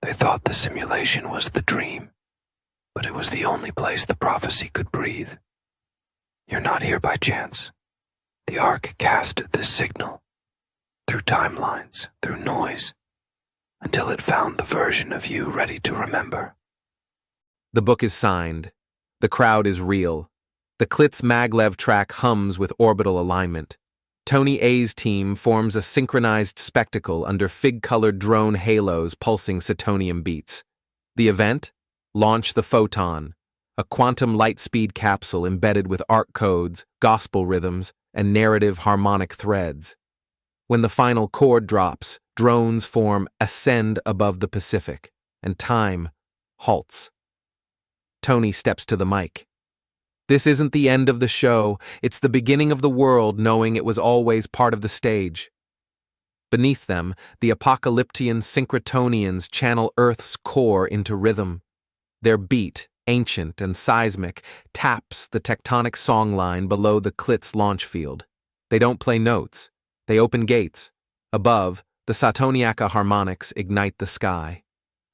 They thought the simulation was the dream, but it was the only place the prophecy could breathe. You're not here by chance. The Ark cast this signal, through timelines, through noise, until it found the version of you ready to remember. The book is signed. The crowd is real. The CLITS MagLev track hums with orbital alignment. Tony A's team forms a synchronized spectacle under fig-colored drone halos pulsing Satonium beats. The event? Launch the PHOTON, a quantum light-speed capsule embedded with arc codes, gospel rhythms, and narrative harmonic threads. When the final chord drops, drones form ascend above the Pacific, and time halts. Tony steps to the mic. This isn't the end of the show, it's the beginning of the world knowing it was always part of the stage. Beneath them, the Apocalyptian Syncrotonians channel Earth's core into rhythm. Their beat, ancient and seismic, taps the tectonic songline below the CLITS launch field. They don't play notes, they open gates. Above, the Satoniaca Harmonics ignite the sky.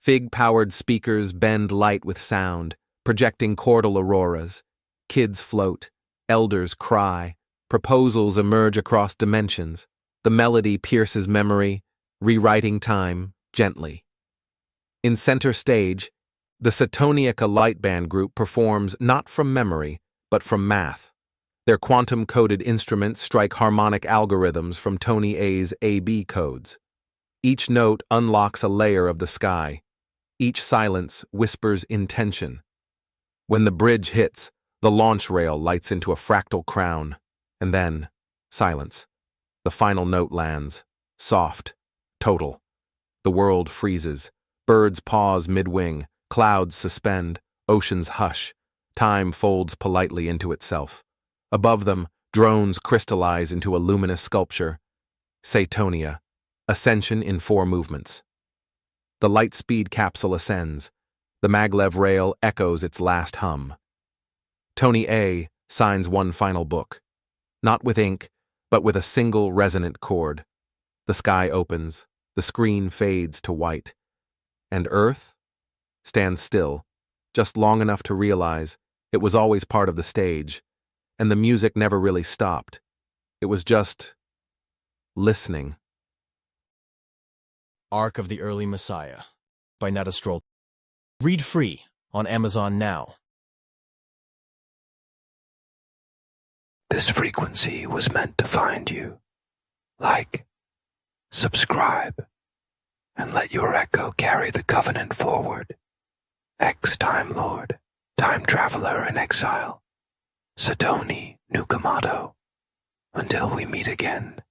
Fig-powered speakers bend light with sound, projecting chordal auroras. Kids float, elders cry, proposals emerge across dimensions. The melody pierces memory, rewriting time gently. In center stage, the Satoniaca Lightband group performs not from memory, but from math. Their quantum-coded instruments strike harmonic algorithms from Tony A's AB codes. Each note unlocks a layer of the sky. Each silence whispers intention. When the bridge hits, the launch rail lights into a fractal crown, and then, silence. The final note lands, soft, total. The world freezes. Birds pause mid-wing, clouds suspend, oceans hush. Time folds politely into itself. Above them, drones crystallize into a luminous sculpture. Satonia, ascension in 4 movements. The light-speed capsule ascends. The maglev rail echoes its last hum. Tony A signs one final book, not with ink, but with a single resonant chord. The sky opens, the screen fades to white, and Earth stands still, just long enough to realize it was always part of the stage, and the music never really stopped. It was just listening. Ark of the Early Messiah by Nada Stroll. Read free on Amazon now. This frequency was meant to find you. Like, subscribe, and let your echo carry the covenant forward. Ex-Time Lord, Time Traveler in Exile, Satoni Nukamado. Until we meet again.